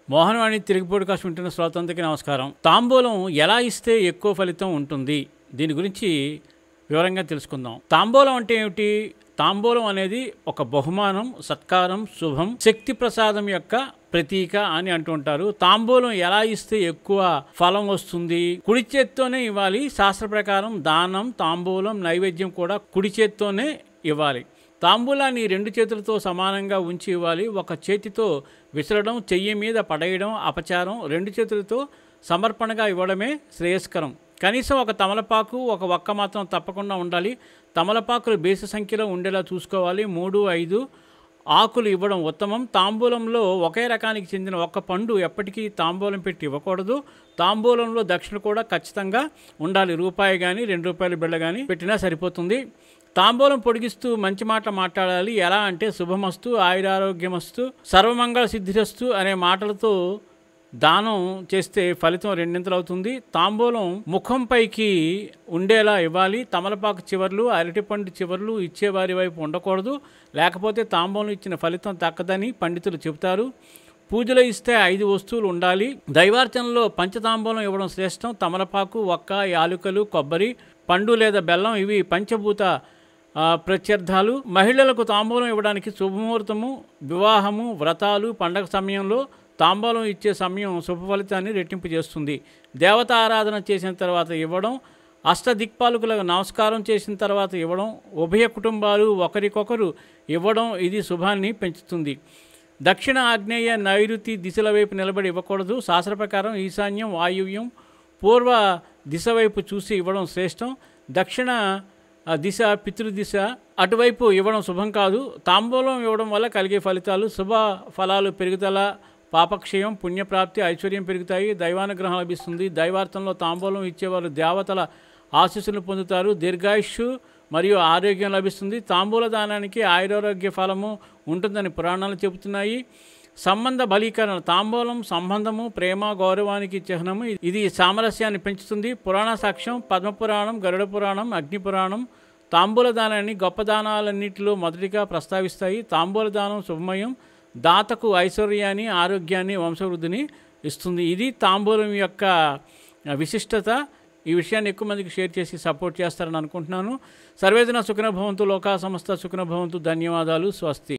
Mohanavani Telugu podcast వింటున్న శ్రోతలందరికీ నమస్కారం. తాంబూలం ఎలా ఇస్తే ఎక్కువ ఫలితం ఉంటుంది, దీని గురించి వివరంగా తెలుసుకుందాం. తాంబూలం అంటే ఏమిటి? తాంబూలం అనేది ఒక బహుమానం, సత్కారం, శుభం, శక్తి ప్రసాదం యొక్క ప్రతీక అని అంటుంటారు. తాంబూలం ఎలా ఇస్తే ఎక్కువ ఫలం వస్తుంది? కుడి చేత్తోనే ఇవ్వాలి. శాస్త్ర ప్రకారం దానం, తాంబూలం, నైవేద్యం కూడా కుడి చేత్తోనే ఇవ్వాలి. తాంబూలాన్ని రెండు చేతులతో సమానంగా ఉంచి ఇవ్వాలి. ఒక చేతితో విసరడం, చెయ్యి మీద పడేయడం అపచారం. రెండు చేతులతో సమర్పణగా ఇవ్వడమే శ్రేయస్కరం. కనీసం ఒక తమలపాకు, ఒక వక్క మాత్రం తప్పకుండా ఉండాలి. తమలపాకులు బేసి సంఖ్యలో ఉండేలా చూసుకోవాలి. 3, 5 ఆకులు ఇవ్వడం ఉత్తమం. తాంబూలంలో ఒకే రకానికి చెందిన ఒక్క పండు ఎప్పటికీ తాంబూలం పెట్టి ఇవ్వకూడదు. తాంబూలంలో దక్షిణ కూడా ఖచ్చితంగా ఉండాలి. రూపాయి కానీ ₹2 బిళ్ళ కానీ పెట్టినా సరిపోతుంది. తాంబూలం పొడిగిస్తూ మంచి మాట మాట్లాడాలి. ఎలా అంటే శుభమస్తు, ఆయురారోగ్యమస్తు, సర్వమంగళ సిద్ధిరస్తు అనే మాటలతో దానం చేస్తే ఫలితం రెండింతలు అవుతుంది. తాంబూలం ముఖం పైకి ఉండేలా ఇవ్వాలి. తమలపాకు చివర్లు, అరటిపండు చివర్లు ఇచ్చేవారి వైపు ఉండకూడదు. లేకపోతే తాంబూలం ఇచ్చిన ఫలితం దక్కదని పండితులు చెబుతారు. పూజలో ఇస్తే 5 వస్తువులు ఉండాలి. దైవార్చనలో పంచతాంబూలం ఇవ్వడం శ్రేష్టం. తమలపాకు, వక్క, యాలుకలు, కొబ్బరి, పండు లేదా బెల్లం ఇవి పంచభూత ప్రత్యర్థాలు. మహిళలకు తాంబూలం ఇవ్వడానికి శుభముహూర్తము, వివాహము, వ్రతాలు, పండగ సమయంలో తాంబూలం ఇచ్చే సమయం శుభ ఫలితాన్ని రెట్టింపు చేస్తుంది. దేవత ఆరాధన చేసిన తర్వాత ఇవ్వడం, అష్టదిక్పాలకులకు నమస్కారం చేసిన తర్వాత ఇవ్వడం, ఉభయ కుటుంబాలు ఒకరికొకరు ఇవ్వడం ఇది శుభాన్ని పెంచుతుంది. దక్షిణ, ఆగ్నేయ, నైరుతి దిశల వైపు నిలబడి ఇవ్వకూడదు. శాస్త్ర ప్రకారం ఈశాన్యం, వాయువ్యం, పూర్వ దిశ వైపు చూసి ఇవ్వడం శ్రేష్టం. దక్షిణ దిశ పితృదిశ, అటువైపు ఇవ్వడం శుభం కాదు. తాంబూలం ఇవ్వడం వల్ల కలిగే ఫలితాలు: శుభ ఫలాలు పెరుగుదల, పాపక్షయం, పుణ్యప్రాప్తి, ఐశ్వర్యం పెరుగుతాయి, దైవానుగ్రహం లభిస్తుంది. దైవార్థంలో తాంబూలం ఇచ్చేవారు దేవతల ఆశీస్సులు పొందుతారు. దీర్ఘాయుష్షు మరియు ఆరోగ్యం లభిస్తుంది. తాంబూల దానానికి ఆయురారోగ్య ఫలము ఉంటుందని పురాణాలు చెబుతున్నాయి. సంబంధ బలీకరణ: తాంబూలం సంబంధము, ప్రేమ, గౌరవానికి చిహ్నము. ఇది సామరస్యాన్ని పెంచుతుంది. పురాణ సాక్ష్యం: పద్మపురాణం, గరుడ పురాణం, అగ్ని పురాణం తాంబూల దానాన్ని గొప్ప దానాలన్నింటిలో మొదటిగా ప్రస్తావిస్తాయి. తాంబూల దానం శుభమయం, దాతకు ఐశ్వర్యాన్ని, ఆరోగ్యాన్ని, వంశవృద్ధిని ఇస్తుంది. ఇది తాంబూలం యొక్క విశిష్టత. ఈ విషయాన్ని ఎక్కువ మందికి షేర్ చేసి సపోర్ట్ చేస్తారని అనుకుంటున్నాను. సర్వేజన సుఖినో భవంతు, లోకా సమస్త సుఖినో భవంతు. ధన్యవాదాలు. స్వస్తి.